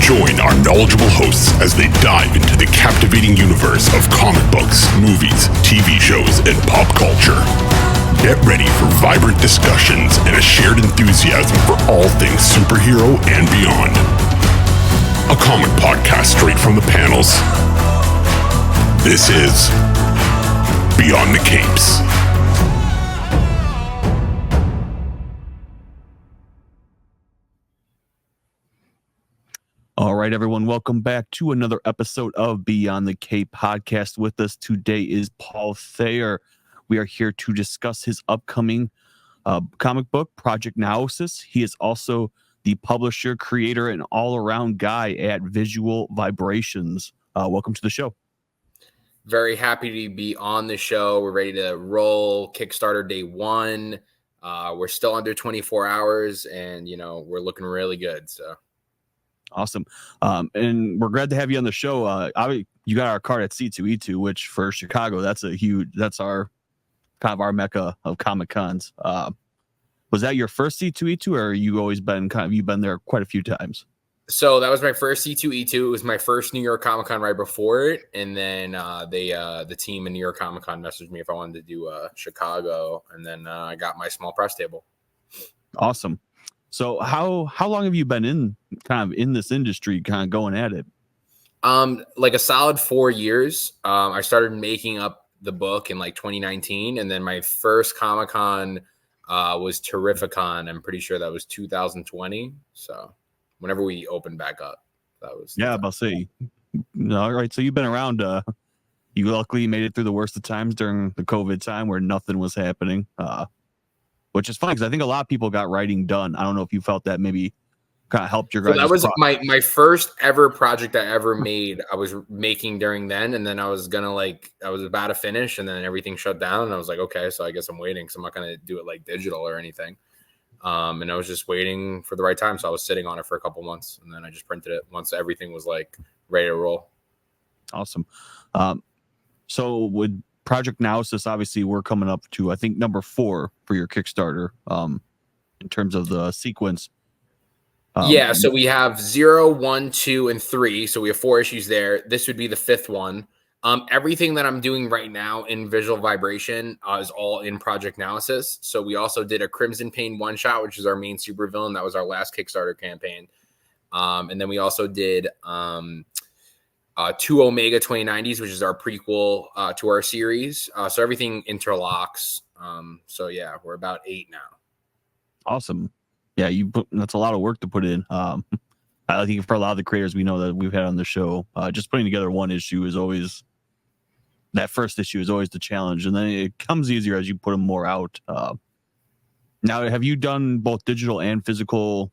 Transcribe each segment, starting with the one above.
Join our knowledgeable hosts as they dive into the captivating universe of comic books, movies, TV shows, and pop culture. Get ready for vibrant discussions and a shared enthusiasm for all things superhero and beyond. A comic podcast straight from the panels. This is Beyond the Capes. All right, everyone, welcome back to another episode of Beyond the Cape podcast. With us today is Paul Thayer. We are here to discuss his upcoming comic book, Project Naosis. He is also the publisher, creator, and all-around guy at Visual Vibrations. Welcome to the show. Very happy to be on the show. We're ready to roll. Kickstarter day one. We're still under 24 hours, and we're looking really good. So. Awesome. And we're glad to have you on the show. You got our card at C2E2, which for Chicago, that's our kind of our mecca of Comic Cons. Was that your first C2E2, or you always been you've been there quite a few times? So that was my first C2E2. It was my first New York Comic Con right before it. And then the team in New York Comic Con messaged me if I wanted to do Chicago. And then I got my small press table. Awesome. So how long have you been in this industry, kind of going at it? Like a solid 4 years. I started making up the book in like 2019, and then my first Comic-Con was Terrificon. I'm pretty sure that was 2020. So whenever we opened back up, that was I'll say. All right, so you've been around. You luckily made it through the worst of times during the COVID time where nothing was happening. Which is fun because I think a lot of people got writing done. I don't know if you felt that maybe kind of helped your guys. So that was my first ever project I ever made. I was making during then, and then I was about to finish, and then everything shut down, and I was like, okay, so I guess I'm waiting. So I'm not gonna do it like digital or anything. And I was just waiting for the right time. So I was sitting on it for a couple months, and then I just printed it once everything was like ready to roll. Awesome. So with Project Naosis, obviously we're coming up to, I think, number 4 for your Kickstarter in terms of the sequence. So we have 0, 1, 2, and 3. So we have 4 issues there. This would be the 5th one. Everything that I'm doing right now in Visual Vibration is all in Project Naosis. So we also did a Crimson Pain one-shot, which is our main supervillain. That was our last Kickstarter campaign. And then we also did 2 Omega 2090s, which is our prequel to our series. So everything interlocks. We're about 8 now. Awesome. Yeah, that's a lot of work to put in. I think for a lot of the creators we know that we've had on the show, just putting together one issue is always, that first issue is always the challenge. And then it comes easier as you put them more out. Now, have you done both digital and physical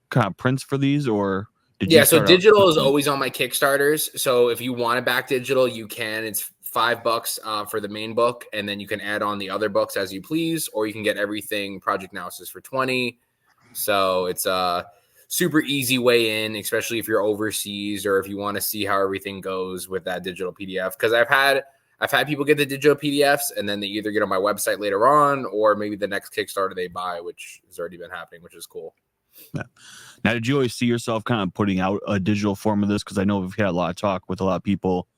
kind of prints for these, or? So digital is always on my Kickstarters. So if you want to back digital, you can. It's $5 for the main book, and then you can add on the other books as you please, or you can get everything Project Naosis for $20. So it's a super easy way in, especially if you're overseas or if you want to see how everything goes with that digital PDF. Because I've had people get the digital PDFs, and then they either get on my website later on, or maybe the next Kickstarter they buy, which has already been happening, which is cool. Yeah. Now, did you always see yourself kind of putting out a digital form of this? Because I know we've had a lot of talk with a lot of people,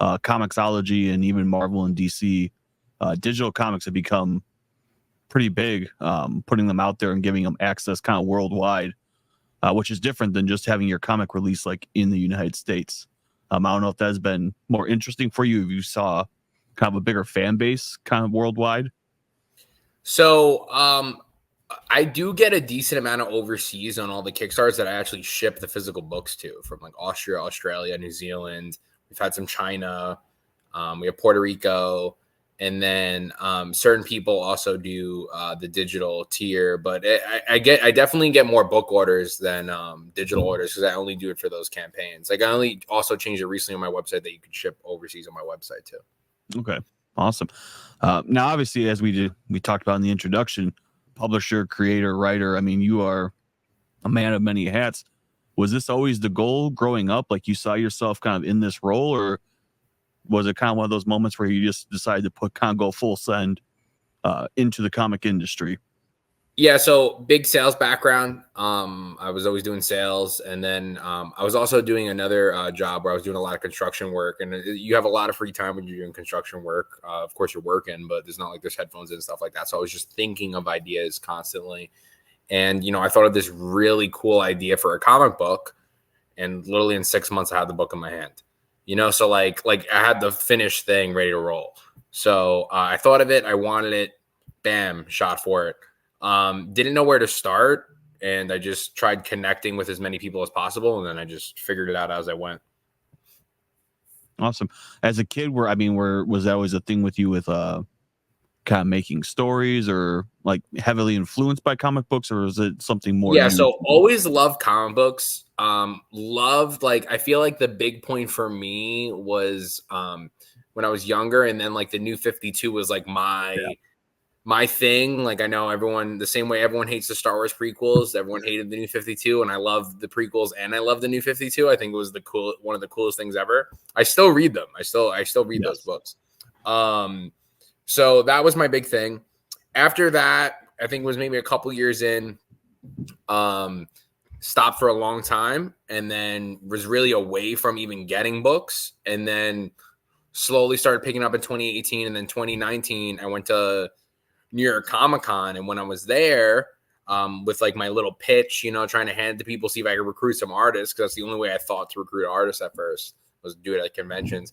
Comixology and even Marvel and DC. Digital comics have become pretty big, putting them out there and giving them access kind of worldwide, which is different than just having your comic release like in the United States. I don't know if that's been more interesting for you, if you saw kind of a bigger fan base kind of worldwide. So, I do get a decent amount of overseas on all the Kickstarters that I actually ship the physical books to, from like Austria, Australia, New Zealand. We've had some China. We have Puerto Rico. And then certain people also do the digital tier. But I definitely get more book orders than digital orders, because I only do it for those campaigns. Like I only also changed it recently on my website that you could ship overseas on my website too. Okay, awesome. Now, obviously, as we talked about in the introduction, publisher, creator, writer. I mean, you are a man of many hats. Was this always the goal growing up? Like you saw yourself kind of in this role, or was it kind of one of those moments where you just decided to go full send into the comic industry? Yeah, so big sales background. I was always doing sales, and then I was also doing another job where I was doing a lot of construction work. And you have a lot of free time when you're doing construction work. Of course, you're working, but there's not like there's headphones and stuff like that. So I was just thinking of ideas constantly, and I thought of this really cool idea for a comic book, and literally in 6 months, I had the book in my hand. So like I had the finished thing ready to roll. So I thought of it, I wanted it, bam, shot for it. Didn't know where to start, and I just tried connecting with as many people as possible, and then I just figured it out as I went. Awesome. As a kid, was that always a thing with you with kind of making stories, or like heavily influenced by comic books, or is it something more? Yeah, so always loved comic books. Loved, like, I feel like the big point for me was when I was younger, and then like the New 52 was like my thing. Like, I know everyone, the same way everyone hates the Star Wars prequels, everyone hated the New 52, and I love the prequels and I love the New 52. I think it was one of the coolest things ever. I still read them. I still read those books. So that was my big thing. After that, I think it was maybe a couple years in, stopped for a long time, and then was really away from even getting books, and then slowly started picking up in 2018, and then 2019 I went to New York Comic Con, and when I was there, with like my little pitch, trying to hand it to people, see if I could recruit some artists, because that's the only way I thought to recruit artists at first, was do it at conventions.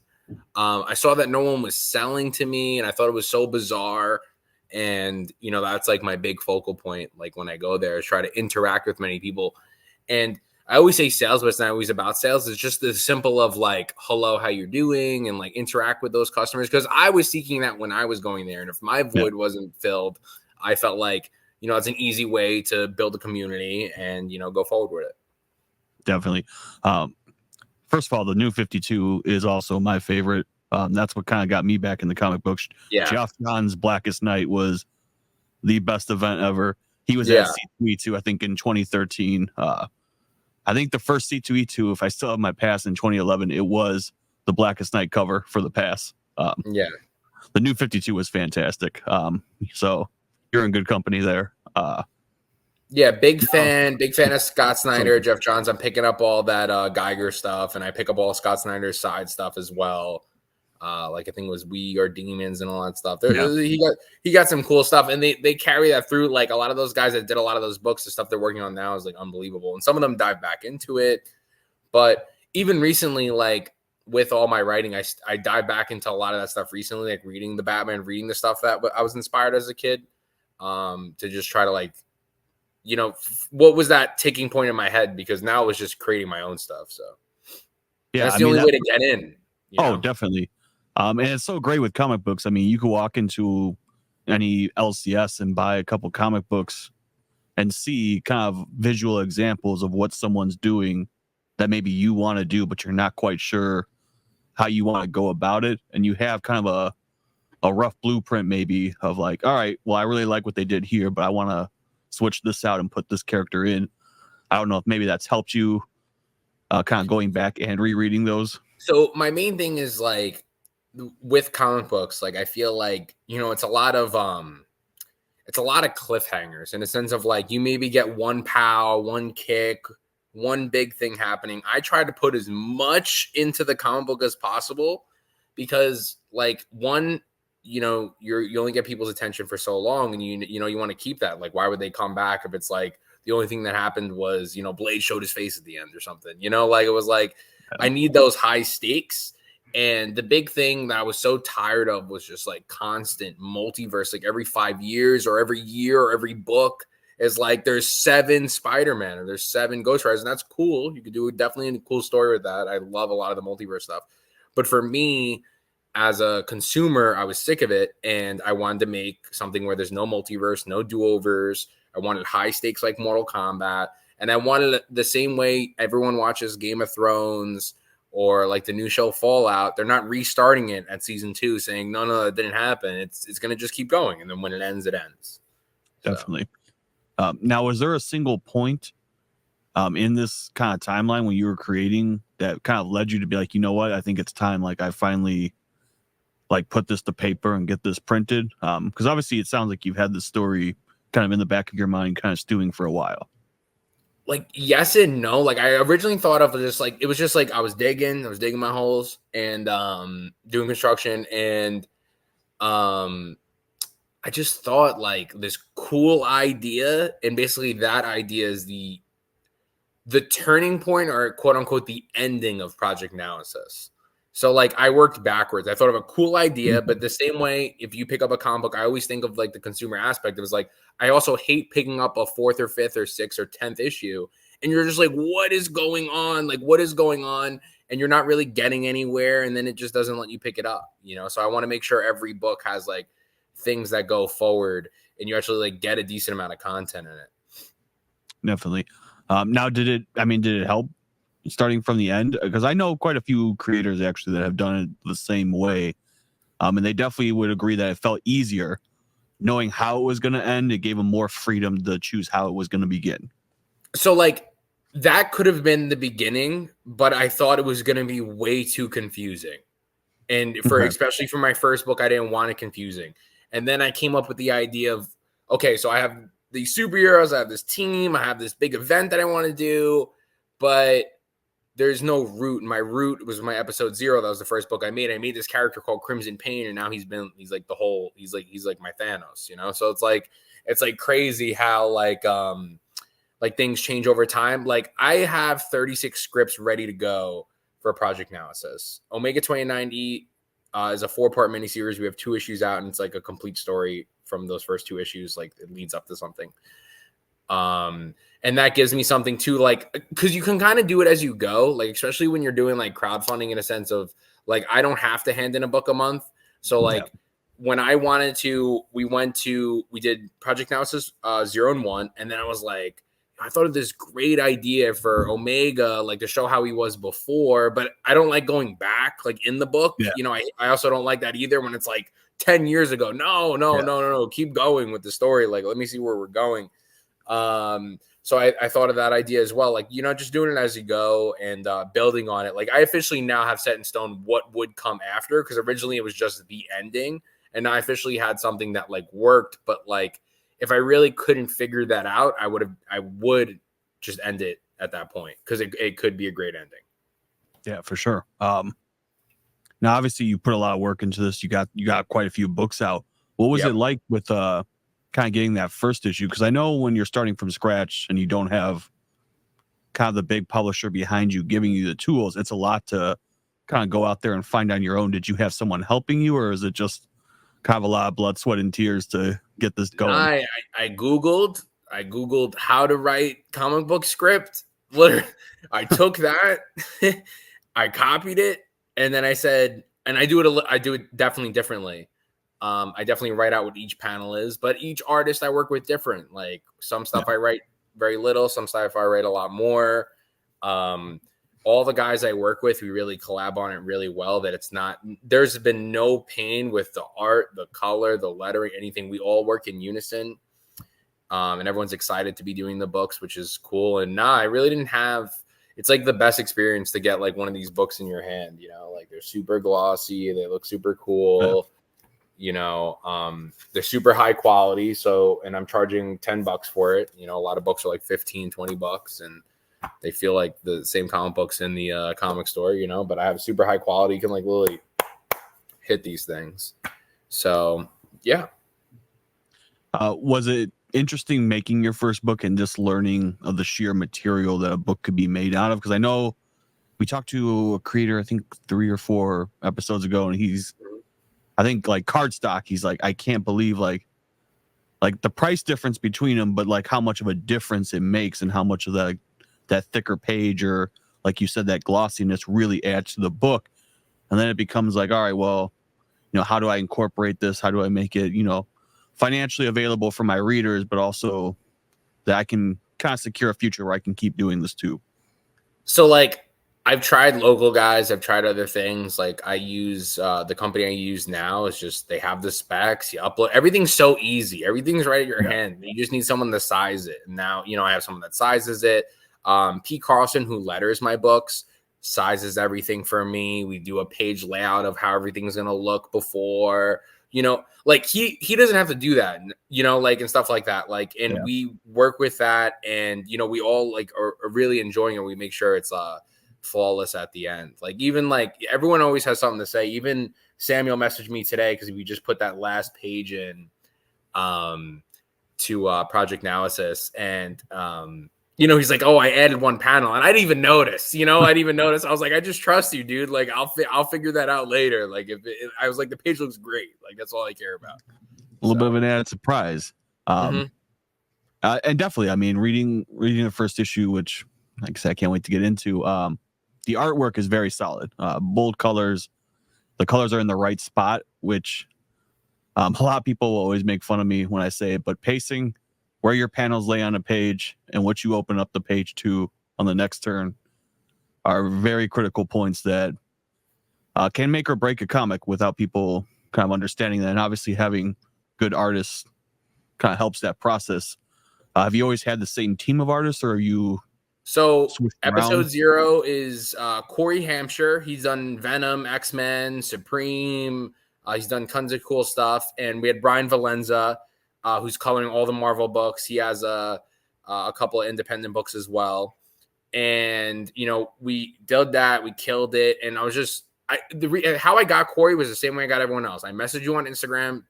I saw that no one was selling to me, and I thought it was so bizarre. And that's like my big focal point. Like when I go there, is try to interact with many people. And I always say sales, but it's not always about sales. It's just the simple of like, hello, how you're doing, and like interact with those customers. Because I was seeking that when I was going there. And if my void wasn't filled, I felt like, it's an easy way to build a community and, go forward with it. Definitely. First of all, the New 52 is also my favorite. That's what kind of got me back in the comic books. Yeah. Geoff John's Blackest Night was the best event ever. He was at C2E2, I think, in 2013. I think the first C2E2, if I still have my pass in 2011, it was the Blackest Night cover for the pass. The New 52 was fantastic. So you're in good company there. Big fan of Scott Snyder, Geoff Johns. I'm picking up all that Geiger stuff, and I pick up all Scott Snyder's side stuff as well. Like I think it was We Are Demons and all that stuff. He got some cool stuff, and they carry that through. Like a lot of those guys that did a lot of those books, the stuff they're working on now is like unbelievable. And some of them dive back into it. But even recently, like with all my writing, I dive back into a lot of that stuff recently, like reading the Batman, reading the stuff that I was inspired as a kid, to just try to like, what was that ticking point in my head? Because now it was just creating my own stuff. So that's the only way to get in. Definitely. And it's so great with comic books. I mean, you could walk into any LCS and buy a couple comic books and see kind of visual examples of what someone's doing that maybe you want to do, but you're not quite sure how you want to go about it. And you have kind of a rough blueprint maybe of like, all right, well, I really like what they did here, but I want to switch this out and put this character in. I don't know if maybe that's helped you kind of going back and rereading those. So my main thing is like, with comic books, like I feel like it's a lot of cliffhangers in the sense of like you maybe get one pow, one kick, one big thing happening. I try to put as much into the comic book as possible, because like one, you only get people's attention for so long, and you want to keep that. Like, why would they come back if it's like the only thing that happened was Blade showed his face at the end or something? Like it was like I need those high stakes. And the big thing that I was so tired of was just like constant multiverse. Like every 5 years or every year or every book is like there's 7 Spider-Man or there's 7 Ghost Riders. And that's cool. You could do definitely a cool story with that. I love a lot of the multiverse stuff. But for me, as a consumer, I was sick of it. And I wanted to make something where there's no multiverse, no do-overs. I wanted high stakes like Mortal Kombat. And I wanted it the same way everyone watches Game of Thrones or like the new show Fallout. They're not restarting it at season 2 saying, no, that didn't happen. It's going to just keep going. And then when it ends, it ends. Definitely. So. Now, was there a single point in this kind of timeline when you were creating that kind of led you to be like, you know what, I think it's time. Like I finally like put this to paper and get this printed. Because obviously it sounds like you've had this story kind of in the back of your mind, kind of stewing for a while? Like, yes and no. Like, I originally thought of just like, it was just like I was digging my holes and doing construction, and I just thought like this cool idea, and basically that idea is the turning point, or quote unquote the ending of Project Naosis. So like I worked backwards. I thought of a cool idea, but the same way, if you pick up a comic book, I always think of like the consumer aspect. It was like, I also hate picking up a 4th or 5th or 6th or 10th issue, and you're just like, what is going on? Like, what is going on? And you're not really getting anywhere, and then it just doesn't let you pick it up, you know? So I want to make sure every book has like things that go forward, and you actually like get a decent amount of content in it. Definitely. Now, did it help starting from the end? Because I know quite a few creators actually that have done it the same way. And they definitely would agree that it felt easier knowing how it was going to end. It gave them more freedom to choose how it was going to begin. So like that could have been the beginning, but I thought it was going to be way too confusing. And especially for my first book, I didn't want it confusing. And then I came up with the idea of, okay, so I have these superheroes, I have this team, I have this big event that I want to do, but there's no root. My root was my episode 0. That was the first book I made. I made this character called Crimson Pain, and now he's like my Thanos, you know? So it's like crazy how like things change over time. Like I have 36 scripts ready to go for Project Naosis. Omega 2090 is a 4-part miniseries. We have 2 issues out, and it's like a complete story from those first 2 issues. Like it leads up to something. And that gives me something to like, because you can kind of do it as you go, like especially when you're doing like crowdfunding, in a sense of like I don't have to hand in a book a month. So like when I wanted to, we did Project Naosis 0 and 1, and then I was like, I thought of this great idea for Omega, like to show how he was before, but I don't like going back like in the book. Yeah. You know, I also don't like that either when it's like 10 years ago. No. Keep going with the story. Like, let me see where we're going. So I thought of that idea as well. Like, you know, just doing it as you go and building on it. Like I officially now have set in stone what would come after, because originally it was just the ending, and I officially had something that like worked. But like, if I really couldn't figure that out, I would just end it at that point, because it could be a great ending. Yeah, for sure. Now obviously you put a lot of work into this. You got quite a few books out. What was it like with kind of getting that first issue? Because I know when you're starting from scratch and you don't have kind of the big publisher behind you giving you the tools, it's a lot to kind of go out there and find on your own. Did you have someone helping you, or is it just kind of a lot of blood, sweat, and tears to get this going? I googled how to write comic book script. Literally, I took that, I copied it, and then I said, and I do it definitely differently. I definitely write out what each panel is, but each artist I work with different. Like some stuff I write very little, some stuff I write a lot more. All the guys I work with, we really collab on it really well. That there's been no pain with the art, the color, the lettering, anything. We all work in unison, and everyone's excited to be doing the books, which is cool. And I really didn't have. It's like the best experience to get like one of these books in your hand. You know, like they're super glossy, they look super cool. Yeah. You know, they're super high quality. So, and I'm charging $10 for it. You know, a lot of books are like $15-$20, and they feel like the same comic books in the comic store, you know, but I have super high quality. You can like literally hit these things. So, yeah. Was it interesting making your first book and just learning of the sheer material that a book could be made out of? Because I know we talked to a creator, I think 3 or 4 episodes ago, and I think like cardstock, he's like, I can't believe like the price difference between them, but like how much of a difference it makes, and how much of that thicker page, or like you said, that glossiness really adds to the book. And then it becomes like, all right, well, you know, how do I incorporate this? How do I make it, you know, financially available for my readers, but also that I can kind of secure a future where I can keep doing this too? So like, I've tried local guys. I've tried other things. Like I use the company I use now is just, they have the specs. You upload, everything's so easy. Everything's right at your hand. You just need someone to size it. And now, you know, I have someone that sizes it. Pete Carlson, who letters my books, sizes everything for me. We do a page layout of how everything's going to look before, like he doesn't have to do that, like and stuff like that. Like, and we work with that, and we all like are really enjoying it. We make sure it's flawless at the end. Like, even like everyone always has something to say. Even Samuel messaged me today because we just put that last page in to Project Naosis, and he's like, oh, I added one panel, and I didn't even notice. I was like, I just trust you, dude. Like, I'll figure that out later. Like, I was like, the page looks great. Like, that's all I care about. A little bit of an added surprise. And definitely, I mean, reading the first issue, which, like I said, I can't wait to get into. The artwork is very solid. Bold colors. The colors are in the right spot, which a lot of people will always make fun of me when I say it, but pacing, where your panels lay on a page and what you open up the page to on the next turn are very critical points that can make or break a comic without people kind of understanding that. And obviously having good artists kind of helps that process. Have you always had the same team of artists, or are you... So episode 0 is Corey Hampshire. He's done Venom, X-Men, Supreme. He's done tons of cool stuff. And we had Brian Valenza, who's coloring all the Marvel books. He has a couple of independent books as well. And, we did that. We killed it. And I was just... how I got Corey was the same way I got everyone else. I messaged you on Instagram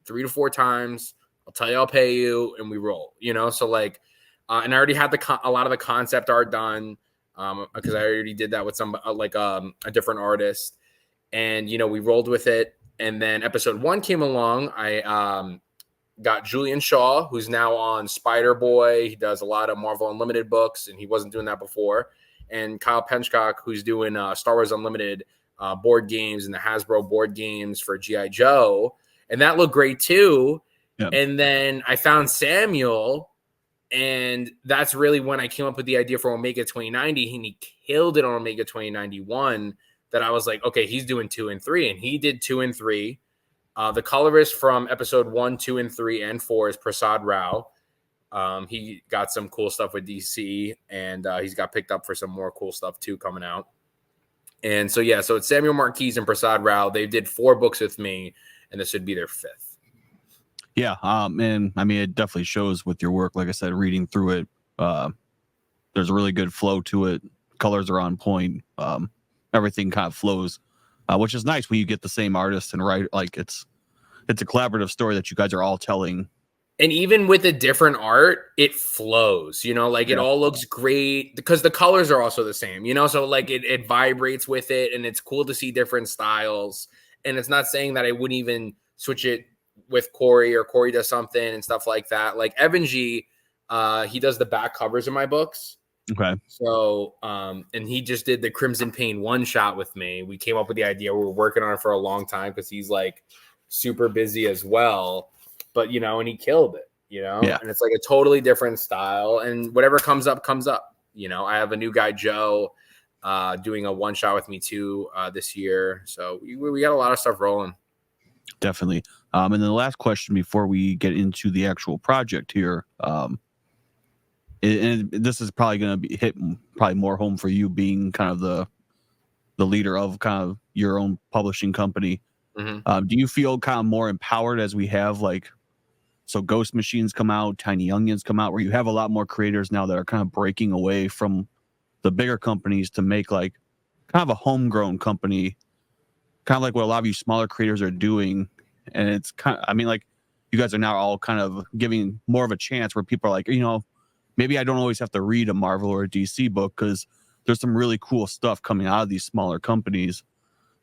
3 to 4 times. I'll tell you I'll pay you, and we roll. So like... and I already had a lot of the concept art done because I already did that with some a different artist, and we rolled with it. And then episode 1 came along. I got Julian Shaw, who's now on Spider-Boy. He does a lot of Marvel Unlimited books, and he wasn't doing that before. And Kyle Penchcock, who's doing Star Wars Unlimited board games and the Hasbro board games for G.I. Joe, and that looked great too. Yep. And then I found Samuel. And that's really when I came up with the idea for Omega 2090. And he killed it on Omega 2091. That I was like, okay, he's doing 2 and 3. And he did 2 and 3. The colorist from episode 1, 2, and 3, and 4 is Prasad Rao. He got some cool stuff with DC. And he's got picked up for some more cool stuff, too, coming out. And so, so it's Samuel Marquise and Prasad Rao. They did 4 books with me. And this would be their 5th. Yeah, and I mean, it definitely shows with your work. Like I said, reading through it, there's a really good flow to it. Colors are on point. Everything kind of flows, which is nice when you get the same artist and write. Like it's a collaborative story that you guys are all telling. And even with the different art, it flows. It all looks great because the colors are also the same. So like it vibrates with it, and it's cool to see different styles. And it's not saying that I wouldn't even switch it with Corey, or Corey does something and stuff like that. Like Evan G, he does the back covers of my books. Okay. So, and he just did the Crimson Pain one shot with me. We came up with the idea. We were working on it for a long time because he's like super busy as well. But, and he killed it, Yeah. And it's like a totally different style. And whatever comes up, comes up. I have a new guy, Joe, doing a one shot with me too this year. So we got a lot of stuff rolling. Definitely. And then the last question before we get into the actual project here, and this is probably going to be hit probably more home for you being kind of the leader of kind of your own publishing company. Mm-hmm. Do you feel kind of more empowered as we have so Ghost Machines come out, Tiny Onions come out, where you have a lot more creators now that are kind of breaking away from the bigger companies to make kind of a homegrown company, kind of like what a lot of you smaller creators are doing. And it's kind of, I mean, you guys are now all kind of giving more of a chance where people are like, maybe I don't always have to read a Marvel or a DC book because there's some really cool stuff coming out of these smaller companies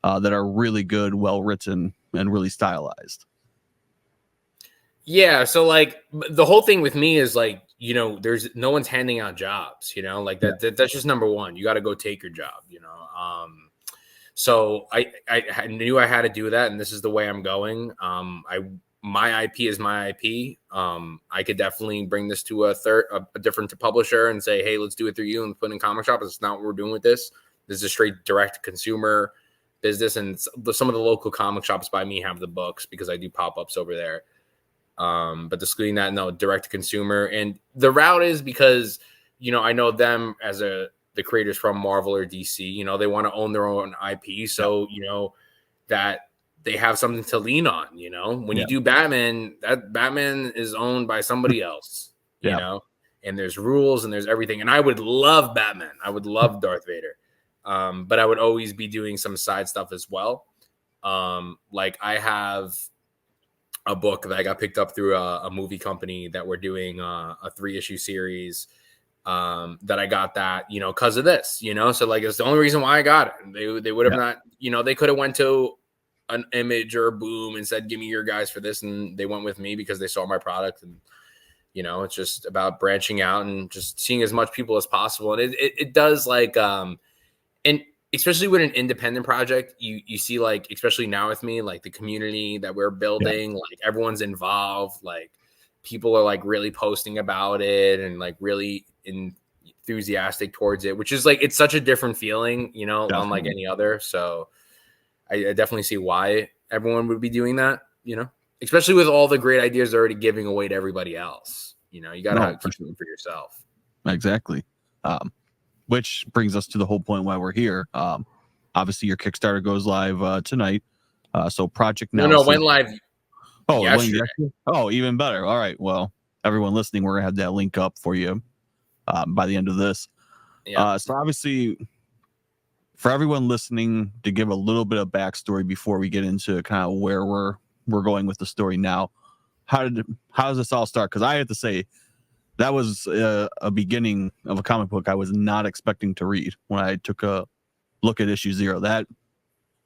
that are really good, well written, and really stylized. Yeah. So the whole thing with me is there's no one's handing out jobs, that's just number one. You got to go take your job, So I knew I had to do that, and this is the way I'm going. My IP is my IP. I could definitely bring this to a different publisher and say, hey, let's do it through you and put in comic shop. It's not what we're doing with this. This is a straight direct consumer business, and some of the local comic shops by me have the books because I do pop-ups over there. But excluding that, no, direct to consumer. And the route is because, I know them as the creators from Marvel or DC, they want to own their own IP. So, that they have something to lean on. You know, when you do Batman, that Batman is owned by somebody else. You know, and there's rules and there's everything. And I would love Batman. I would love Darth Vader. But I would always be doing some side stuff as well. Like I have a book that I got picked up through a movie company that we're doing a 3-issue series that I got that, you know, because of this, you know, so like it's the only reason why I got it. They would have not, you know, they could have went to an Image or Boom and said, give me your guys for this. And they went with me because they saw my product. And, you know, it's just about branching out and just seeing as much people as possible. And it does like, and especially with an independent project, you see like, especially now with me, like the community that we're building, like everyone's involved, like people are like really posting about it and like really enthusiastic towards it, which is like, it's such a different feeling, you know, unlike any other. So I definitely see why everyone would be doing that, you know, especially with all the great ideas they're already giving away to everybody else. You know, you got to keep them for yourself. Exactly. Which brings us to the whole point why we're here. Obviously, your Kickstarter goes live tonight. So Project Naosis. No, went live. Oh, oh, even better. All right. Well, everyone listening, we're gonna have that link up for you by the end of this. So obviously, for everyone listening, to give a little bit of backstory before we get into kind of where we're going with the story now. How does this all start? Because I have to say, that was a beginning of a comic book I was not expecting to read when I took a look at issue 0. That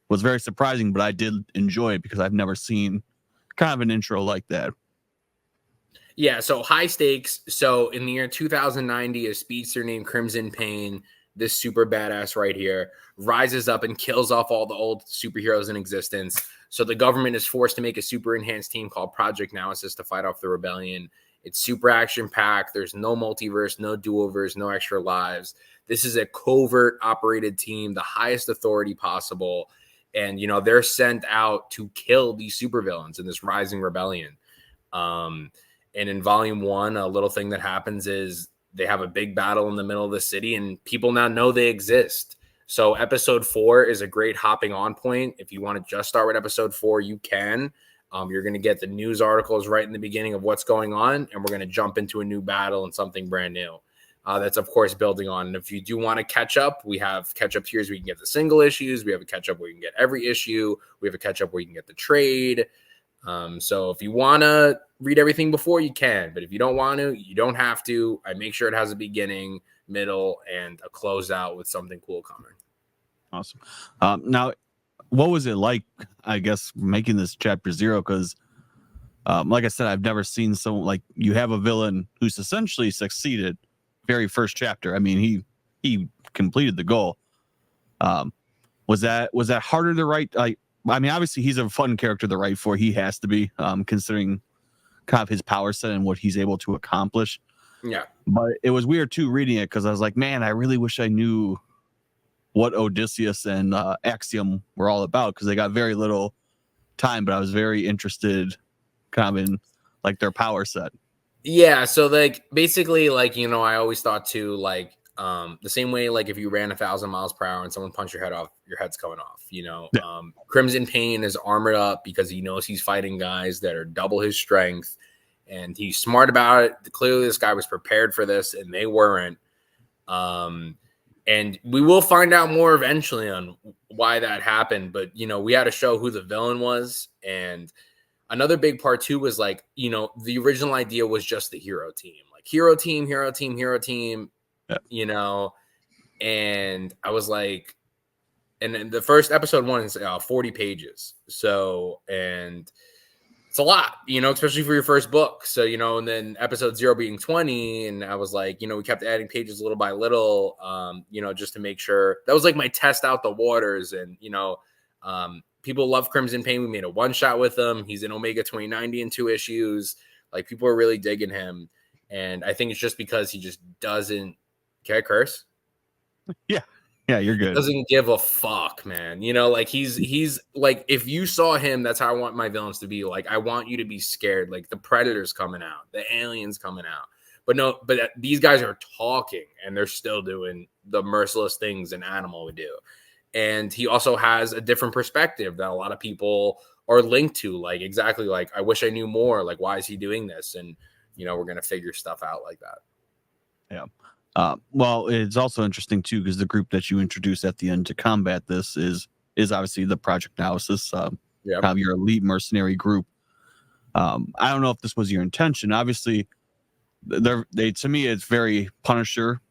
was very surprising, but I did enjoy it because I've never seen kind of an intro like that. Yeah, so high stakes. So in the year 2090, a speedster named Crimson Pain, this super badass right here, rises up and kills off all the old superheroes in existence. So the government is forced to make a super enhanced team called Project Naosis to fight off the rebellion. It's super action-packed. There's no multiverse, no do-overs, no extra lives. This is a covert operated team, the highest authority possible. And, you know, they're sent out to kill these supervillains in this rising rebellion. And in volume 1, a little thing that happens is they have a big battle in the middle of the city and people now know they exist. So episode 4 is a great hopping on point. If you want to just start with episode 4, you can. You're going to get the news articles right in the beginning of what's going on, and we're going to jump into a new battle and something brand new. That's, of course, building on. And if you do want to catch up, we have catch-up tiers where you can get the single issues. We have a catch-up where you can get every issue. We have a catch-up where you can get the trade. So if you want to read everything before, you can. But if you don't want to, you don't have to. I make sure it has a beginning, middle, and a closeout with something cool coming. Awesome. Now, what was it like, I guess, making this chapter 0? Because, like I said, I've never seen someone like you have a villain who's essentially succeeded very first chapter. I mean, he completed the goal. Was that harder to write? Like, I mean, obviously he's a fun character to write for. He has to be, considering kind of his power set and what he's able to accomplish. Yeah. But it was weird too reading it because I was like, man, I really wish I knew what Odysseus and Axiom were all about because they got very little time. But I was very interested, kind of in like their power set. Yeah, so like basically, like, you know, I always thought too, like the same way, like if you ran 1,000 miles per hour and someone punched your head off, your head's coming off. You know, Crimson Pain is armored up because he knows he's fighting guys that are double his strength, and he's smart about it. Clearly, this guy was prepared for this, and they weren't. And we will find out more eventually on why that happened. But you know, we had to show who the villain was, and another big part too was like, you know, the original idea was just the hero team, like hero team, you know, and I was like, and then the first episode 1 is 40 pages. So, and it's a lot, you know, especially for your first book. So, you know, and then episode 0 being 20. And I was like, you know, we kept adding pages little by little, you know, just to make sure that was like my test out the waters. And, you know, people love Crimson Pain. We made a one-shot with him. He's in Omega 2090 in 2 issues. Like, people are really digging him. And I think it's just because he just doesn't. Can I curse? Yeah, you're good. Doesn't give a fuck, man. You know, like he's like, if you saw him, that's how I want my villains to be. Like, I want you to be scared. Like the Predator's coming out, the aliens coming out. But no, but these guys are talking and they're still doing the merciless things an animal would do. And he also has a different perspective that a lot of people are linked to, like exactly like, I wish I knew more. Like, why is he doing this? And, we're going to figure stuff out like that. Yeah. Well, it's also interesting too, because the group that you introduce at the end to combat this is obviously the Project Naosis, Yeah. kind of your elite mercenary group. I don't know if this was your intention. Obviously, they to me it's very Punisher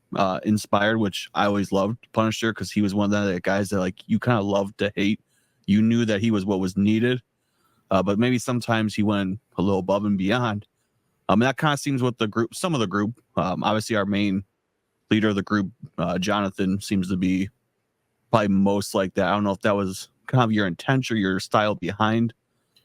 inspired, which I always loved Punisher because he was one of the guys that like you kind of loved to hate. You knew that he was what was needed, but maybe sometimes he went a little above and beyond. That kind of seems what the group, some of the group, obviously our main leader of the group, Jonathan, seems to be probably most like that. I don't know if that was kind of your intention or your style behind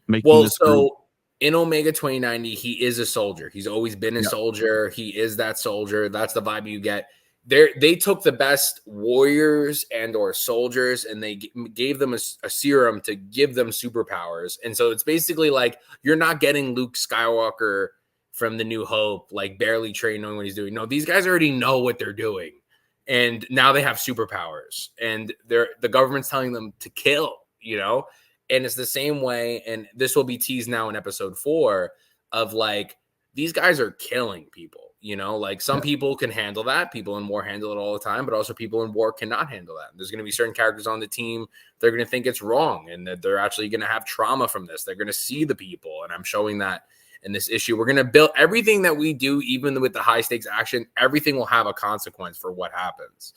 making this group. In Omega 2090, he is a soldier. He's always been a soldier. He is that soldier. That's the vibe you get. They took the best warriors and or soldiers, and they gave them a serum to give them superpowers. And so it's basically like you're not getting Luke Skywalker from The New Hope, like barely trained, knowing what he's doing. No, these guys already know what they're doing, and now they have superpowers, and the government's telling them to kill. And it's the same way, and this will be teased now in episode 4 of like, these guys are killing people, like some people can handle that. People in war handle it all the time, but also people in war cannot handle that. There's going to be certain characters on the team. They're going to think it's wrong and that they're actually going to have trauma from this. They're going to see the people. And I'm showing that in this issue. We're going to build everything that we do, even with the high stakes action, everything will have a consequence for what happens.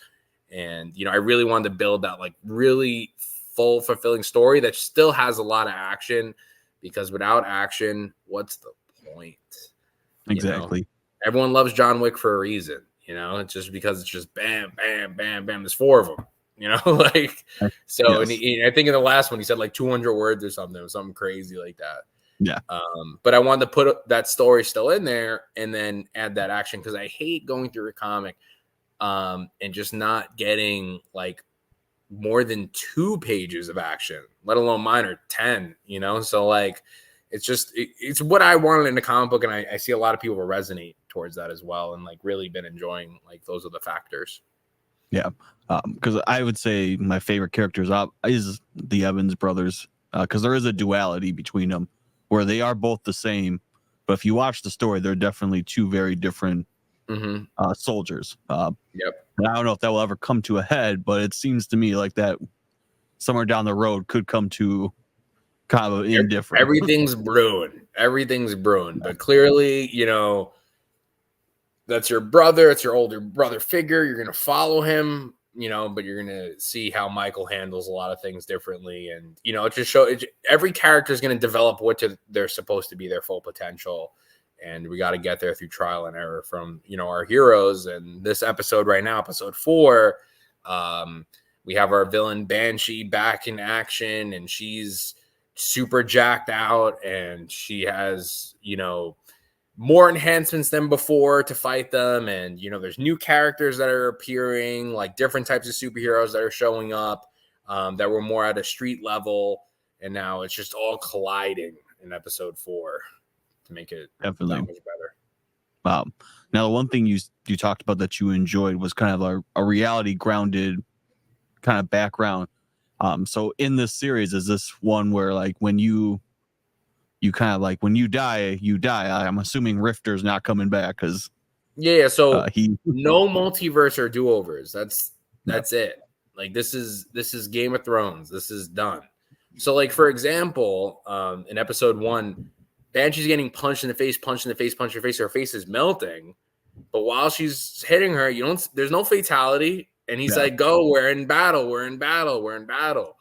And, I really wanted to build that like really full, fulfilling story that still has a lot of action, because without action, what's the point? Exactly. Everyone loves John Wick for a reason. It's just because it's just bam, bam, bam, bam. There's 4 of them. Like so. Yes. And I think in the last one he said like 200 words or something. It was something crazy like that. Yeah. But I wanted to put that story still in there and then add that action, because I hate going through a comic and just not getting like more than 2 pages of action, let alone mine are 10, so like it's what I wanted in the comic book, and I see a lot of people resonate towards that as well, and like really been enjoying like those are the factors. Yeah. Because I would say my favorite characters is the Evans brothers, because there is a duality between them where they are both the same, but if you watch the story, they're definitely 2 very different soldiers. Yep. And I don't know if that will ever come to a head, but it seems to me like that somewhere down the road could come to kind of indifferent. Everything's brewing, but clearly, that's your brother. It's your older brother figure. You're going to follow him, but you're going to see how Michael handles a lot of things differently. And, it just every character is going to develop they're supposed to be, their full potential. And we got to get there through trial and error from, our heroes. And this episode right now, episode 4, we have our villain Banshee back in action, and she's super jacked out, and she has, more enhancements than before to fight them. And, there's new characters that are appearing, like different types of superheroes that are showing up that were more at a street level. And now it's just all colliding in episode 4. To make it definitely that much better. Wow. Now, the one thing you talked about that you enjoyed was kind of a reality grounded kind of background. So in this series, is this one where like when you kind of like when you die, I'm assuming Rifter's not coming back because so no multiverse or do-overs. That's it. Like this is Game of Thrones. This is done. So like for example, in episode 1, Banshee's getting punched in the face. Her face is melting. But while she's hitting her, there's no fatality. And he's like, go, we're in battle.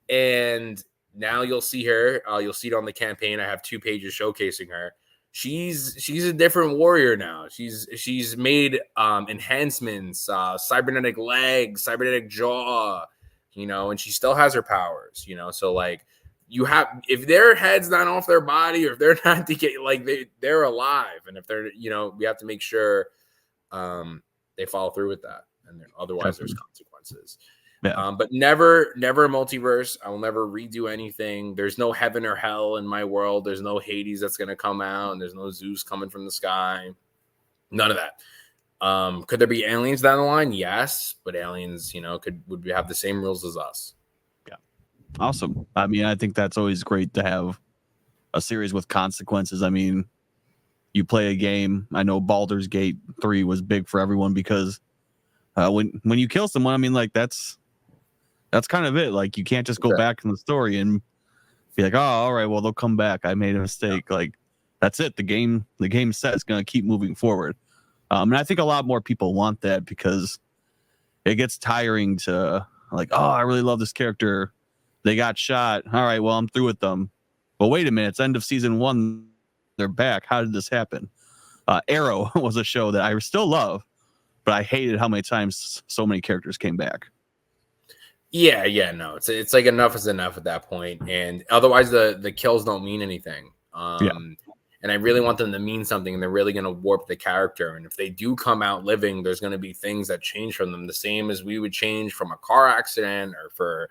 And now you'll see her. You'll see it on the campaign. I have 2 pages showcasing her. She's a different warrior now. She's made enhancements, cybernetic legs, cybernetic jaw, and she still has her powers, so like, if their head's not off their body, or if they're not like they're alive, and if they're we have to make sure they follow through with that, and otherwise there's consequences. But never multiverse. I will never redo anything. There's no heaven or hell in my world. There's no Hades that's going to come out, and there's no Zeus coming from the sky. None of that. Could there be aliens down the line? Yes, but aliens, would have the same rules as us. Yeah. Awesome. I mean, I think that's always great to have a series with consequences. I mean, you play a game. I know Baldur's Gate 3 was big for everyone because when you kill someone, I mean, like that's kind of it. Like you can't just go back in the story and be like, oh, all right, well they'll come back. I made a mistake. Yeah. Like that's it. The game set is going to keep moving forward. And I think a lot more people want that because it gets tiring to like, oh, I really love this character. They got shot. All right, well I'm through with them. But wait a minute, it's end of season 1. They're back. How did this happen? Arrow was a show that I still love, but I hated how many times so many characters came back. Yeah, no, it's like enough is enough at that point, and otherwise the kills don't mean anything. And I really want them to mean something, and they're really going to warp the character. And if they do come out living, there's going to be things that change from them, the same as we would change from a car accident or for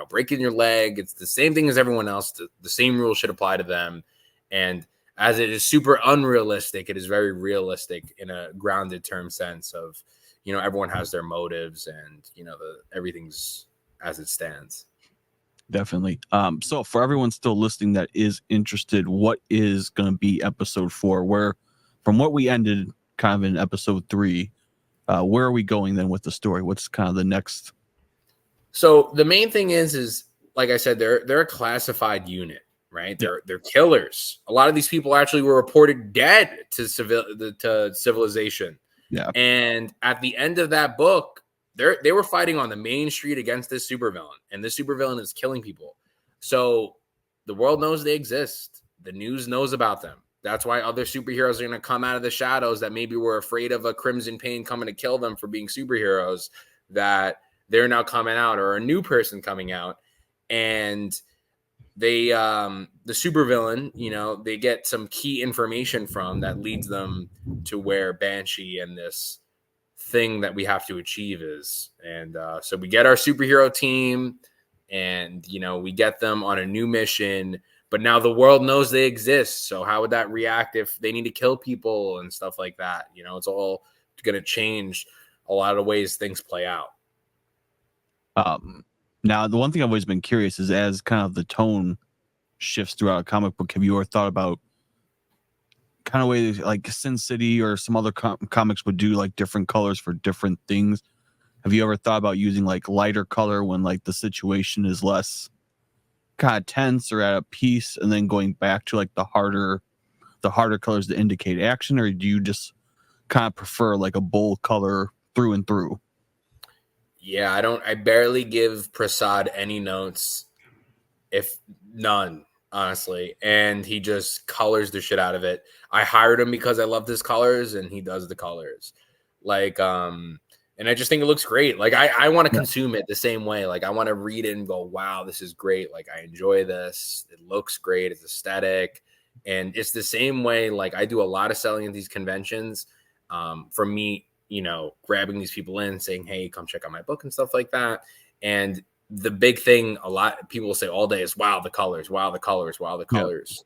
breaking your leg. It's the same thing as everyone else. The same rules should apply to them, and as it is super unrealistic, it is very realistic in a grounded term sense of, everyone has their motives and, everything's as it stands. Definitely. So for everyone still listening that is interested, what is going to be episode 4? Where, from what we ended kind of in episode 3, where are we going then with the story? What's kind of the next? So the main thing is like I said, they're a classified unit. Right, they're killers. A lot of these people actually were reported dead to civilization. Yeah, and at the end of that book, they were fighting on the main street against this supervillain, and this supervillain is killing people. So the world knows they exist. The news knows about them. That's why other superheroes are going to come out of the shadows that maybe were afraid of a Crimson Pain coming to kill them for being superheroes. That they're now coming out, or a new person coming out, and they the supervillain, they get some key information from that leads them to where Banshee and this thing that we have to achieve is. And so we get our superhero team, and we get them on a new mission, but now the world knows they exist. So how would that react if they need to kill people and stuff like that? It's all going to change a lot of ways things play out. Now, the one thing I've always been curious is, as kind of the tone shifts throughout a comic book, have you ever thought about kind of ways like Sin City or some other comics would do like different colors for different things? Have you ever thought about using like lighter color when like the situation is less kind of tense or at a peace, and then going back to like the harder colors to indicate action? Or do you just kind of prefer like a bold color through and through? Yeah, I barely give Prasad any notes, if none, honestly. And he just colors the shit out of it. I hired him because I love his colors, and he does the colors. Like, and I just think it looks great. Like, I want to consume it the same way. Like, I want to read it and go, wow, this is great. Like, I enjoy this. It looks great. It's aesthetic. And it's the same way. Like, I do a lot of selling at these conventions. For me, grabbing these people in, saying, hey, come check out my book and stuff like that. And the big thing a lot of people will say all day is, wow, the colors, wow, the colors, wow, the colors,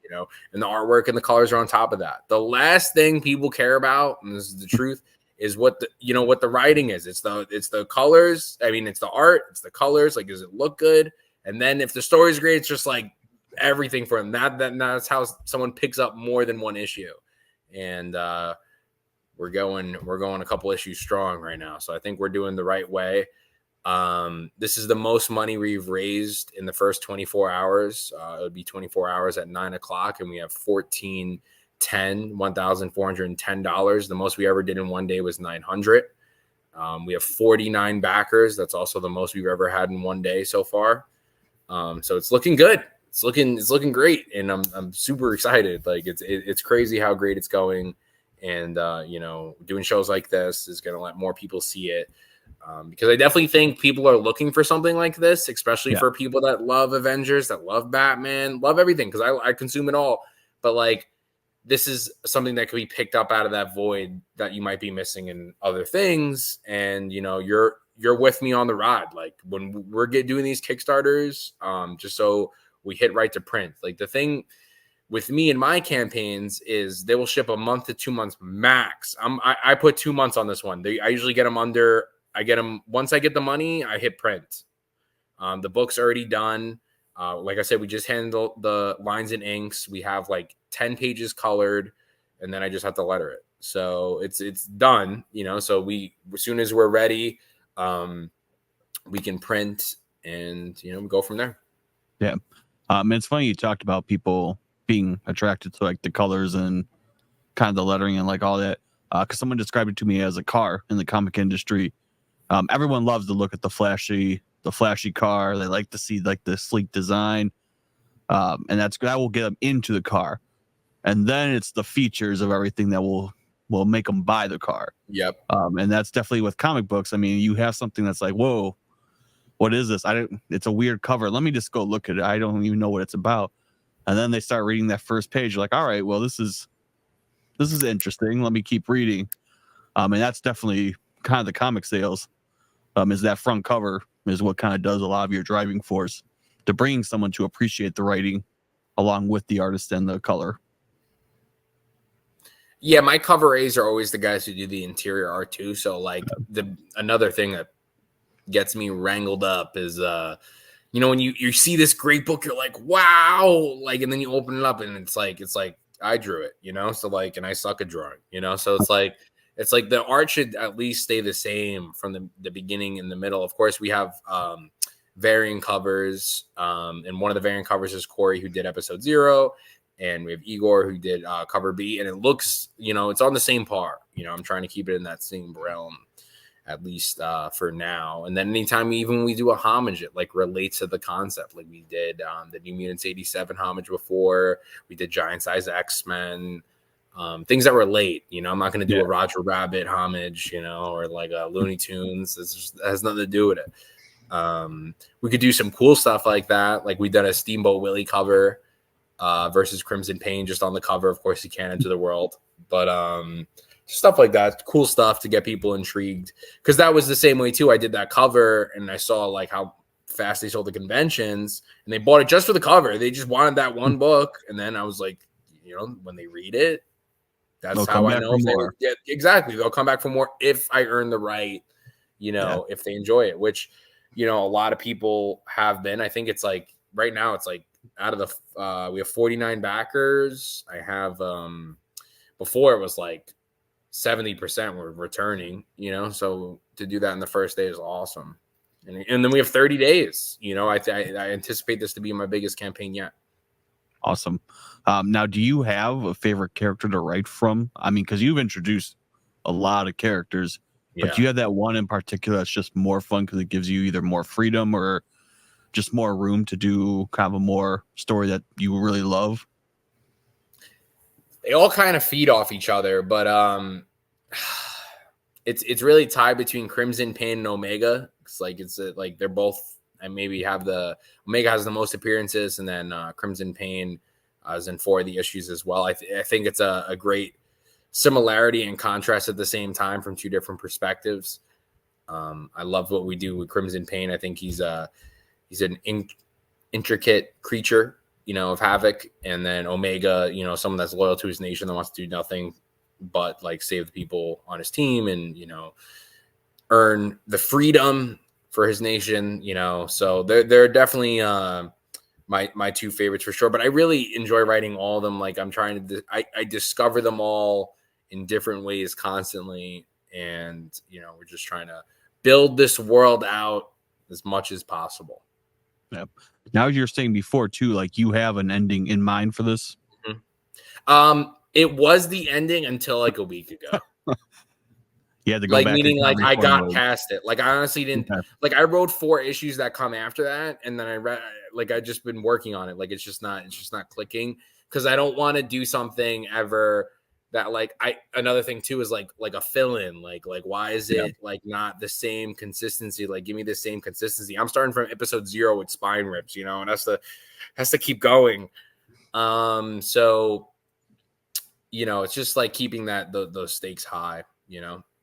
and the artwork and the colors are on top of that. The last thing people care about, and this is the truth, is what the writing is. It's the colors. I mean, it's the art, it's the colors. Like, does it look good? And then if the story's great, it's just like everything for them. That's how someone picks up more than one issue. And, we're going a couple issues strong right now. So I think we're doing the right way. This is the most money we've raised in the first 24 hours. It would be 24 hours at 9:00, and we have $1,410. The most we ever did in one day was 900. We have 49 backers. That's also the most we've ever had in one day so far. So it's looking good. It's looking great, and I'm super excited. Like, it's crazy how great it's going. And, doing shows like this is going to let more people see it. Because I definitely think people are looking for something like this, especially for people that love Avengers, that love Batman, love everything. Because I consume it all. But like, this is something that could be picked up out of that void that you might be missing in other things. And, you're with me on the ride. Like, when we're doing these Kickstarters, just so we hit right to print. Like, the thing with me and my campaigns is they will ship a month to 2 months max. I put 2 months on this one. I usually get them once I get the money, I hit print. The book's already done. Like I said, we just handle the lines and inks. We have like 10 pages colored, and then I just have to letter it. So it's done, so as soon as we're ready, we can print and, we go from there. Yeah. It's funny you talked about people being attracted to like the colors and kind of the lettering and like all that. Because someone described it to me as a car in the comic industry. Everyone loves to look at the flashy car. They like to see like the sleek design. And that will get them into the car. And then it's the features of everything that will make them buy the car. Yep. And that's definitely with comic books. I mean, you have something that's like, whoa, what is this? It's a weird cover. Let me just go look at it. I don't even know what it's about. And then they start reading that first page. You're like, all right, well, this is interesting. Let me keep reading. And that's definitely kind of the comic sales. Is that front cover is what kind of does a lot of your driving force to bringing someone to appreciate the writing along with the artist and the color. Yeah, my cover A's are always the guys who do the interior art too. So like another thing that gets me wrangled up is when you see this great book, you're like, wow, like, and then you open it up and it's like I drew it, so like, and I suck at drawing, so it's like the art should at least stay the same from the beginning and the middle. Of course, we have varying covers, and one of the variant covers is Corey, who did episode 0. And we have Igor, who did cover B, and it looks, it's on the same par. I'm trying to keep it in that same realm, at least for now. And then anytime we do a homage, it like relates to the concept. Like we did the New Mutants 87 homage before. We did Giant Size X-Men, things that relate. I'm not going to do a Roger Rabbit homage, or like a Looney Tunes. That has nothing to do with it. We could do some cool stuff like that. Like we did a Steamboat Willie cover. Versus Crimson Pain just on the cover. Of course, you can Into the World, but stuff like that, cool stuff to get people intrigued. Because that was the same way too. I did that cover and I saw like how fast they sold the conventions, and they bought it just for the cover. They just wanted that one book, and then I was like, when they read it, that's how I know if they exactly. They'll come back for more if I earn the right, if they enjoy it. Which, a lot of people have been. I think it's like right now, it's like. Out of the we have 49 backers. I have before it was like 70% were returning, so to do that in the first day is awesome. And then we have 30 days, I anticipate this to be my biggest campaign yet. Awesome. Now, do you have a favorite character to write from? I mean, because you've introduced a lot of characters, but do you have that one in particular that's just more fun because it gives you either more freedom or just more room to do kind of a more story that you really love? They all kind of feed off each other, but it's really tied between Crimson Pain and Omega. It's like they're both, and maybe Omega has the most appearances, and then Crimson Pain is in 4 of the issues as well. I think it's a great similarity and contrast at the same time from 2 different perspectives. I love what we do with Crimson Pain. I think he's an intricate creature, of havoc. And then Omega, someone that's loyal to his nation that wants to do nothing but like save the people on his team and, earn the freedom for his nation, So they're definitely my 2 favorites for sure. But I really enjoy writing all of them. Like I'm trying to, I discover them all in different ways constantly. And, we're just trying to build this world out as much as possible. Yep. Now you're saying before too, like you have an ending in mind for this. Mm-hmm. It was the ending until like a week ago. You had to go like back, meaning like I got past it. Like I honestly didn't. Okay. Like I wrote 4 issues that come after that, and then I read. Like I just been working on it. Like it's just not clicking because I don't want to do something ever. That like another thing too is like a fill-in like why is it like not the same consistency? Like give me the same consistency. I'm starting from episode 0 with spine rips, and has to keep going. So it's just like keeping those stakes high,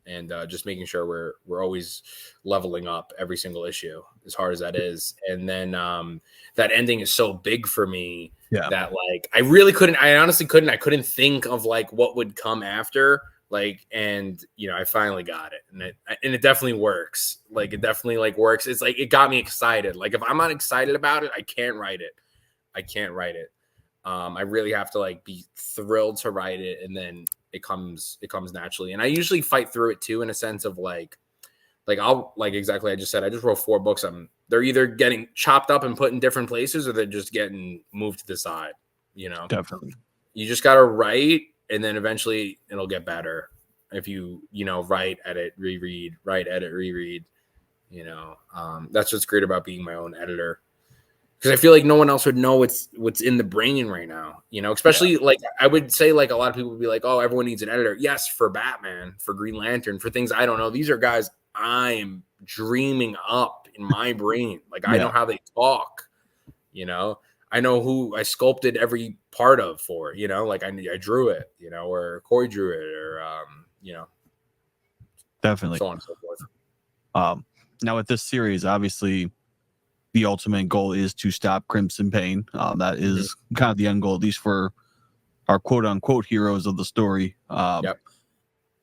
and just making sure we're always leveling up every single issue, as hard as that is. And then that ending is so big for me that like I honestly couldn't think of like what would come after. Like, and I finally got it, and it definitely works. Like, it definitely like works. It's like it got me excited. Like, if I'm not excited about it, I can't write it. I really have to like be thrilled to write it, and then it comes naturally. And I usually fight through it too, in a sense of like I'll like exactly I just said. I just wrote 4 books. They're either getting chopped up and put in different places, or they're just getting moved to the side. Definitely. You just gotta write, and then eventually it'll get better if you write, edit, reread, write, edit, reread. That's what's great about being my own editor. Because I feel like no one else would know what's in the brain right now, especially like I would say like a lot of people would be like, oh, everyone needs an editor. Yes, for Batman, for Green Lantern, for things I don't know. These are guys I'm dreaming up in my brain. Like I know how they talk, I know who I sculpted every part of for, like I drew it, or Corey drew it, or, definitely. so on and so forth. Now with this series, obviously, the ultimate goal is to stop Crimson Pain. That is kind of the end goal, at least for our quote unquote heroes of the story.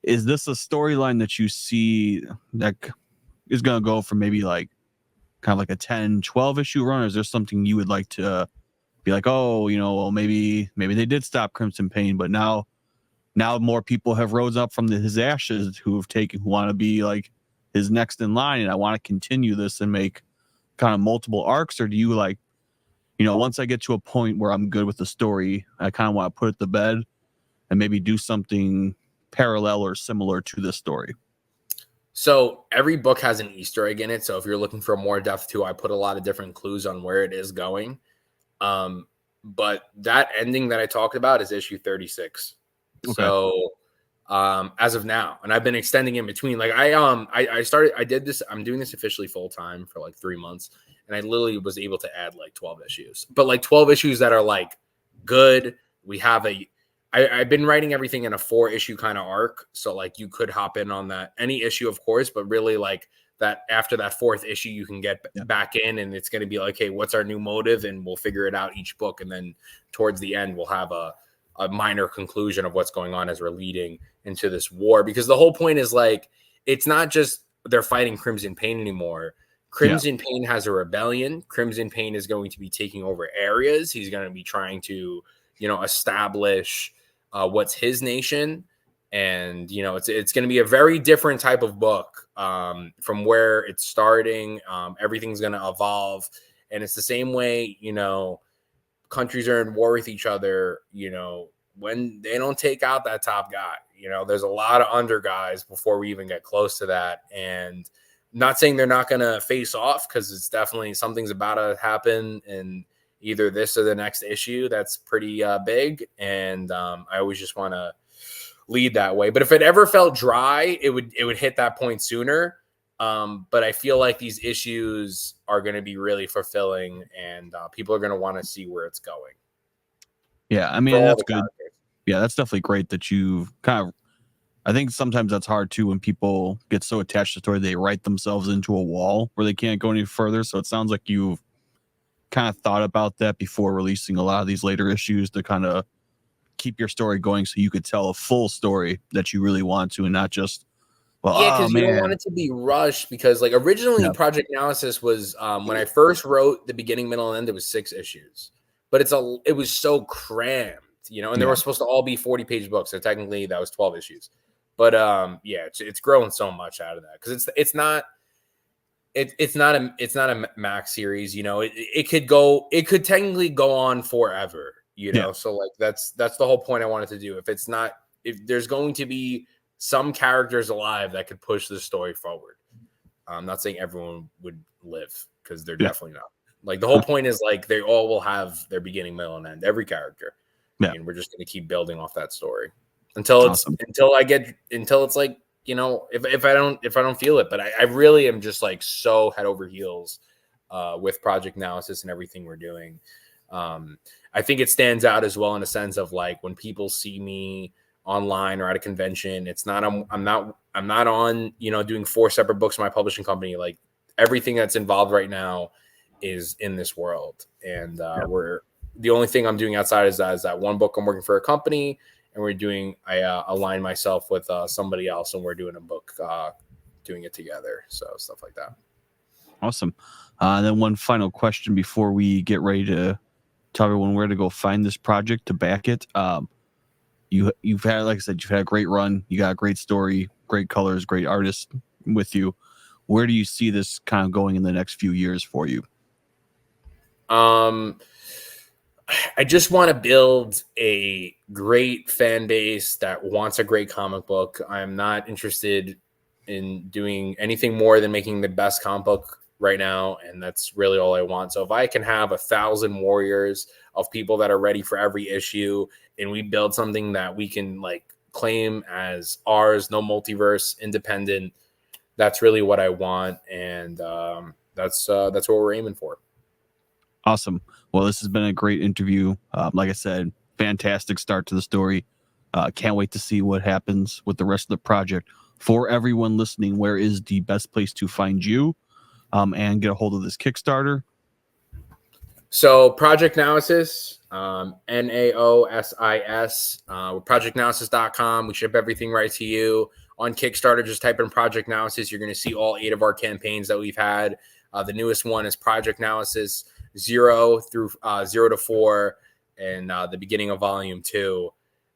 Is this a storyline that you see that is going to go for maybe like kind of like a 10, 12 issue run? Or is there something you would like to be like, oh, well, maybe they did stop Crimson Pain, but now more people have rose up from his ashes who want to be like his next in line, and I want to continue this and make kind of multiple arcs? Or do you like, once I get to a point where I'm good with the story, I kind of want to put it to bed and maybe do something parallel or similar to this story? So every book has an Easter egg in it. So if you're looking for more depth too, I put a lot of different clues on where it is going. But that ending that I talked about is issue 36. Okay. So as of now, and I've been extending in between. Like I did this. I'm doing this officially full time for like 3 months, and I literally was able to add like 12 issues, but like 12 issues that are like good. We have I've been writing everything in a 4-issue kind of arc, so like you could hop in on that any issue, of course, but really like that after that 4th issue, you can get back in, and it's going to be like, hey, what's our new motive, and we'll figure it out each book, and then towards the end, we'll have a minor conclusion of what's going on as we're leading into this war. Because the whole point is like, it's not just they're fighting Crimson Pain anymore. Crimson Pain has a rebellion. Crimson Pain is going to be taking over areas. He's going to be trying to, establish what's his nation. And, it's going to be a very different type of book from where it's starting. Everything's going to evolve. And it's the same way, countries are in war with each other, when they don't take out that top guy. There's a lot of under guys before we even get close to that. And not saying they're not going to face off, because it's definitely something's about to happen in either this or the next issue that's pretty big. And I always just want to lead that way. But if it ever felt dry, it would hit that point sooner. But I feel like these issues are going to be really fulfilling, and people are going to want to see where it's going. Yeah, I mean, that's good. Yeah, that's definitely great that you've kind of, I think sometimes that's hard too when people get so attached to the story, they write themselves into a wall where they can't go any further. So it sounds like you've kind of thought about that before releasing a lot of these later issues to kind of keep your story going so you could tell a full story that you really want to, and not just, because you don't want it to be rushed. Because like originally Project Naosis was when I first wrote the beginning, middle, and end, it was 6 issues, but it was so crammed, and they were supposed to all be 40-page books. So technically that was 12 issues. But it's grown so much out of that, because it's not a Max series. It could technically go on forever. So like that's the whole point I wanted to do. If there's going to be some characters alive that could push the story forward. I'm not saying everyone would live, because they're definitely not. Like the whole point is like they all will have their beginning, middle, and end. Every character. Yeah. And we're just going to keep building off that story until it's like, if I don't feel it. But I really am just like so head over heels with Project Naosis and everything we're doing. I think it stands out as well in a sense of like when people see me online or at a convention. It's not, I'm not on, doing 4 separate books in my publishing company. Like everything that's involved right now is in this world. And the only thing I'm doing outside is that one book I'm working for a company, and I align myself with somebody else, and we're doing a book, doing it together. So stuff like that. Awesome. Then one final question before we get ready to tell everyone where to go find this project to back it. You've had, like I said, you've had a great run. You got a great story, great colors, great artists with you. Where do you see this kind of going in the next few years for you? I just want to build a great fan base that wants a great comic book. I'm not interested in doing anything more than making the best comic book right now, and that's really all I want. So if I can have 1,000 warriors of people that are ready for every issue, and we build something that we can like claim as ours, no multiverse, independent, that's really what I want, and that's what we're aiming for. Awesome. Well, this has been a great interview. Like I said, fantastic start to the story. Can't wait to see what happens with the rest of the project. For everyone listening, where is the best place to find you and get a hold of this Kickstarter? So Project Naosis, Naosis, projectnaosis.com. We ship everything right to you. On Kickstarter, just type in Project Naosis. You're going to see all 8 of our campaigns that we've had. The newest one is Project Naosis 0 to 4, and the beginning of volume 2.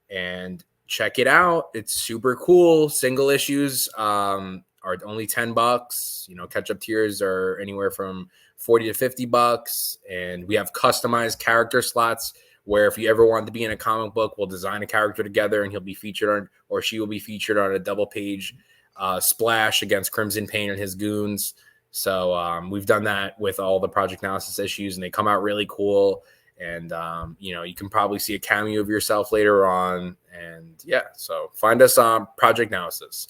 And check it out. It's super cool. Single issues are only $10. Catch up tiers are anywhere from $40 to $50. And we have customized character slots where if you ever want to be in a comic book, we'll design a character together, and he'll be featured on, or she will be featured on, a double page splash against Crimson Pain and his goons. So we've done that with all the Project Naosis issues, and they come out really cool. And, you can probably see a cameo of yourself later on. And so find us on Project Naosis,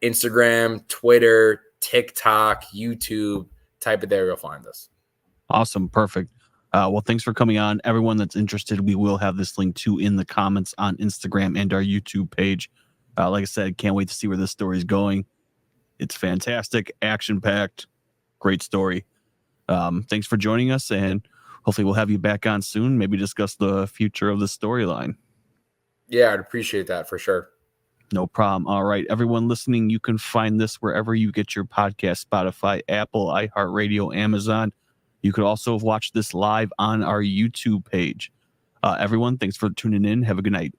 Instagram, Twitter, TikTok, YouTube. Type it there, you'll find us. Awesome. Perfect. Well, thanks for coming on. Everyone that's interested, we will have this link too in the comments on Instagram and our YouTube page. Like I said, can't wait to see where this story is going. It's fantastic, action-packed, great story. Thanks for joining us, and hopefully we'll have you back on soon, maybe discuss the future of the storyline. Yeah, I'd appreciate that for sure. No problem. All right, everyone listening, you can find this wherever you get your podcast: Spotify, Apple, iHeartRadio, Amazon. You could also watch this live on our YouTube page. Everyone, thanks for tuning in. Have a good night.